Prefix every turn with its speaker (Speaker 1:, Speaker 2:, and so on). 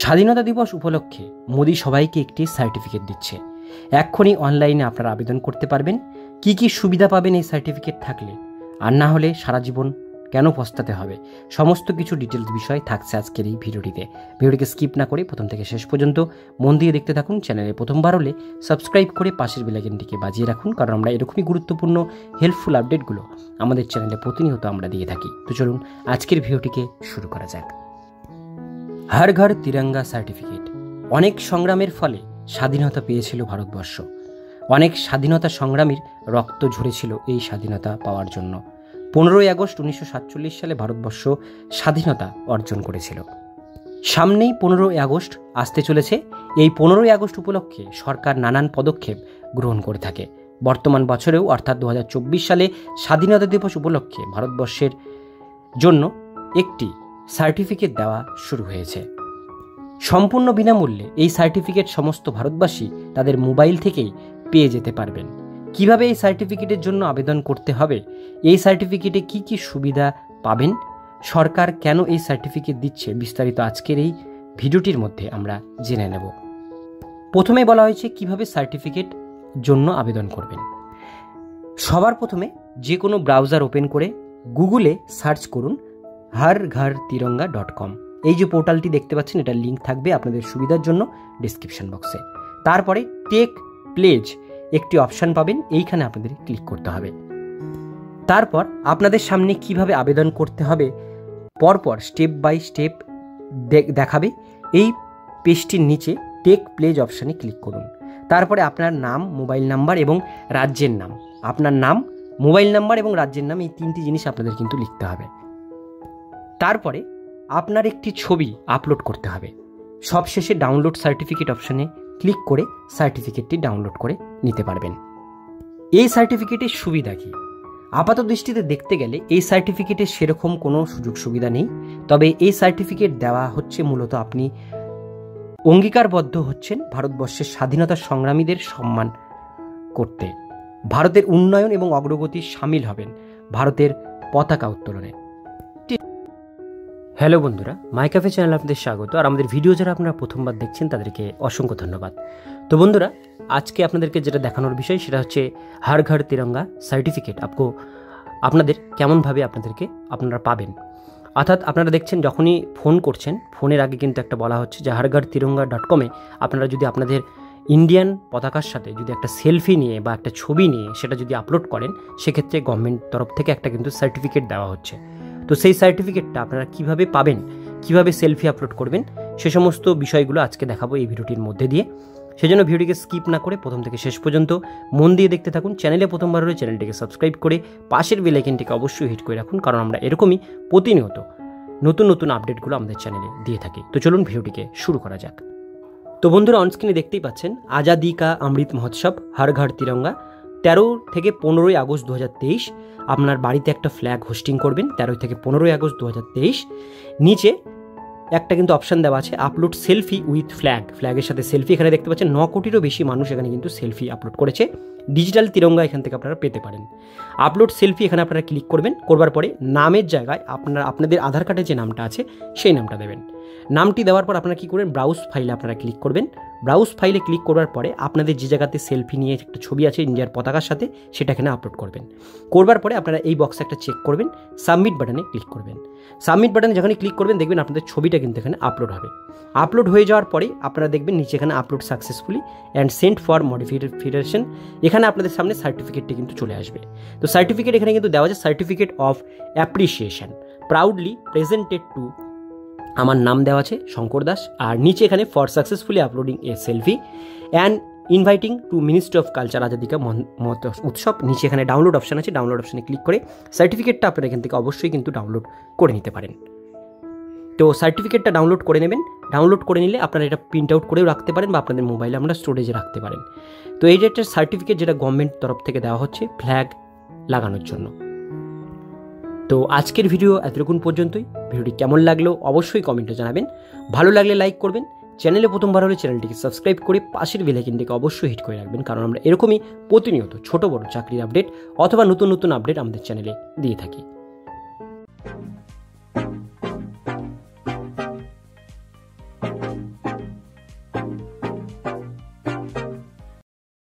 Speaker 1: স্বাধীনতা দিবস উপলক্ষে মোদি সবাইকে একটি সার্টিফিকেট দিচ্ছে। এক্ষুনি অনলাইনে আপনারা আবেদন করতে পারবেন। কি কি সুবিধা পাবেন এই সার্টিফিকেট থাকলে, আর না হলে সারা জীবন কেন পস্তাতে হবে, সমস্ত কিছু ডিটেলস বিষয় থাকছে আজকের এই ভিডিওটিকে স্কিপ না করে প্রথম থেকে শেষ পর্যন্ত মন দিয়ে দেখতে থাকুন। চ্যানেলে প্রথমবার হলে সাবস্ক্রাইব করে পাশের বেল আইকনটিকে বাজিয়ে রাখুন, কারণ আমরা এরকমই গুরুত্বপূর্ণ হেল্পফুল আপডেটগুলো আমাদের চ্যানেলে প্রতিনিয়ত আমরা দিয়ে থাকি। তো চলুন আজকের ভিডিওটিকে শুরু করা যাক। হর ঘর তিরঙ্গা সার্টিফিকেট। অনেক সংগ্রামের ফলে স্বাধীনতা পেয়েছিল ভারতবর্ষ। অনেক স্বাধীনতা সংগ্রামীর রক্ত ঝরেছিল এই স্বাধীনতা পাওয়ার জন্য। 15ই আগস্ট 1947 সালে ভারতবর্ষ স্বাধীনতা অর্জন করেছিল। সামনেই 15ই আগস্ট আসতে চলেছে। এই 15ই আগস্ট উপলক্ষে সরকার নানান পদক্ষেপ গ্রহণ করে থাকে। বর্তমান বছরেও অর্থাৎ 2024 সালে স্বাধীনতা দিবস উপলক্ষে ভারতবর্ষের জন্য একটি সার্টিফিকেট দেওয়া শুরু হয়েছে। সম্পূর্ণ বিনামূল্যে এই সার্টিফিকেট সমস্ত ভারতবাসী তাদের মোবাইল থেকেই পেয়ে যেতে পারবেন। কিভাবে এই সার্টিফিকেটের জন্য আবেদন করতে হবে, এই সার্টিফিকেটে কি কি সুবিধা পাবেন, সরকার কেন এই সার্টিফিকেট দিচ্ছে, বিস্তারিত আজকের এই ভিডিওটির মধ্যে আমরা জেনে নেব। প্রথমে বলা হয়েছে কিভাবে সার্টিফিকেট জন্য আবেদন করবেন। সবার প্রথমে যে কোনো ব্রাউজার ওপেন করে গুগলে সার্চ করুন harghar-tiranga.com। এই যে পোর্টালটি দেখতে পাচ্ছেন, এটার লিঙ্ক থাকবে আপনাদের সুবিধার জন্য ডিসক্রিপশন বক্সে। তারপরে টেক প্লেজ একটি অপশান পাবেন, এইখানে আপনাদের ক্লিক করতে হবে। তারপর আপনাদের সামনে কিভাবে আবেদন করতে হবে পরপর স্টেপ বাই স্টেপ দেখাবে। এই পেজটির নিচে টেক প্লেজ অপশানে ক্লিক করুন। তারপরে আপনার নাম, মোবাইল নাম্বার এবং রাজ্যের নাম, আপনার নাম, মোবাইল নাম্বার এবং রাজ্যের নাম, এই তিনটি জিনিস আপনাদের কিন্তু লিখতে হবে। তারপরে আপনার একটি ছবি আপলোড করতে হবে। সবশেষে ডাউনলোড সার্টিফিকেট অপশানে ক্লিক করে সার্টিফিকেটটি ডাউনলোড করে নিতে পারবেন। এই সার্টিফিকেটের সুবিধা কী? আপাত দৃষ্টিতে দেখতে গেলে এই সার্টিফিকেটের সেরকম কোনো সুযোগ সুবিধা নেই। তবে এই সার্টিফিকেট দেওয়া হচ্ছে মূলত আপনি অঙ্গীকারবদ্ধ হচ্ছেন ভারতবর্ষের স্বাধীনতা সংগ্রামীদের সম্মান করতে, ভারতের উন্নয়ন এবং অগ্রগতির সামিল হবেন ভারতের পতাকা উত্তোলনে। হ্যালো বন্ধুরা, মাই ক্যাফে চ্যানেল আপনাদের স্বাগত। আর আমাদের ভিডিও যারা আপনারা প্রথমবার দেখছেন তাদেরকে অসংখ্য ধন্যবাদ। তো বন্ধুরা, আজকে আপনাদেরকে যেটা দেখানোর বিষয় সেটা হচ্ছে হর ঘর তিরঙ্গা সার্টিফিকেট আপনাদের কেমনভাবে আপনারা পাবেন। অর্থাৎ আপনারা দেখছেন যখনই ফোন করছেন, ফোনের আগে কিন্তু একটা বলা হচ্ছে যে harghar-tiranga.com-এ আপনারা যদি আপনাদের ইন্ডিয়ান পতাকার সাথে যদি একটা সেলফি নিয়ে বা একটা ছবি নিয়ে সেটা যদি আপলোড করেন, সেক্ষেত্রে গভর্নমেন্ট তরফ থেকে একটা কিন্তু সার্টিফিকেট দেওয়া হচ্ছে। তো সেই সার্টিফিকেটটা আপনারা কিভাবে পাবেন, কিভাবে সেলফি আপলোড করবেন, সে সমস্ত বিষয়গুলো আজকে দেখাবো এই ভিডিওটির মধ্যে দিয়ে। সেজন্য ভিডিওটিকে স্কিপ না করে প্রথম থেকে শেষ পর্যন্ত মন দিয়ে দেখতে থাকুন। চ্যানেলে প্রথমবার হলে চ্যানেলটিকে সাবস্ক্রাইব করে পাশের বেল আইকনটিকে অবশ্যই হিট করে রাখুন, কারণ আমরা এরকমই প্রতিনিয়ত নতুন নতুন আপডেটগুলো আমাদের চ্যানেলে দিয়ে থাকি। তো চলুন ভিডিওটিকে শুরু করা যাক। তো বন্ধুরা, অনস্ক্রিনে দেখতেই পাচ্ছেন আজাদি কা অমৃত মহোৎসব হর ঘর তিরঙ্গা। 13 থেকে 15ই আগস্ট 2023 আপনার বাড়িতে একটা ফ্ল্যাগ হোস্টিং করবেন। 13 থেকে 15ই আগস্ট 2023 নিচে একটা কিন্তু অপশান দেওয়া আছে আপলোড সেলফি উইথ ফ্ল্যাগের সাথে সেলফি। এখানে দেখতে পাচ্ছেন 9 কোটিরও বেশি মানুষ এখানে কিন্তু সেলফি আপলোড করেছে। ডিজিটাল তিরঙ্গা এখান থেকে আপনারা পেতে পারেন। আপলোড সেলফি এখানে আপনারা ক্লিক করবেন। করবার পরে নামের জায়গায় আপনাদের আধার কার্ডে যে নামটা আছে সেই নামটা দেবেন। নামটি দেওয়ার পর আপনারা কী করবেন, ব্রাউজ ফাইলে আপনারা ক্লিক করবেন। ব্রাউজ ফাইলে ক্লিক করবার পরে আপনাদের যে জায়গাতে সেলফি নিয়ে একটা ছবি আছে ইন্ডিয়ার পতাকার সাথে, সেটা এখানে আপলোড করবেন। করবার পরে আপনারা এই বক্সে একটা চেক করবেন, সাবমিট বাটনে ক্লিক করবেন। সাবমিট বাটনে যখনই ক্লিক করবেন দেখবেন আপনাদের ছবিটা কিন্তু এখানে আপলোড হবে। আপলোড হয়ে যাওয়ার পরে আপনারা দেখবেন নিচে এখানে upload successfully and Saint for modification, এখানে আপনাদের সামনে সার্টিফিকেটটি কিন্তু চলে আসবে। তো সার্টিফিকেট এখানে কিন্তু দেওয়া আছে certificate of appreciation proudly presented to, আমার নাম দেওয়া আছে শঙ্কর দাস, আর নিচে এখানে for successfully uploading a selfie and inviting to ministry of culture Azadi কা উৎসব। নিচে এখানে ডাউনলোড অপশান আছে, ডাউনলোড অপশানে ক্লিক করে সার্টিফিকেটটা আপনারা এখান থেকে অবশ্যই কিন্তু ডাউনলোড করে নিতে পারেন। তো সার্টিফিকেটটা ডাউনলোড করে নেবেন। ডাউনলোড করে নিলে আপনারা এটা প্রিন্ট আউট করেও রাখতে পারেন বা আপনাদের মোবাইলে আমরা স্টোরেজে রাখতে পারেন। তো এই যে একটা সার্টিফিকেট যেটা গভর্নমেন্ট তরফ থেকে দেওয়া হচ্ছে ফ্ল্যাগ লাগানোর জন্য। তো আজকের ভিডিও এতটুকুন পর্যন্তই। ভিডিওটি কেমন লাগলো অবশ্যই কমেন্টে জানাবেন। ভালো লাগলে লাইক করবেন। চ্যানেলে প্রথমবার হলে চ্যানেলটিকে সাবস্ক্রাইব করে পাশের বেল আইকনটিকে অবশ্যই হিট করে রাখবেন, কারণ আমরা এরকমই প্রতিনিয়ত ছোট বড় চাকরির আপডেট অথবা নতুন নতুন আপডেট আমাদের চ্যানেলে দিয়ে থাকি।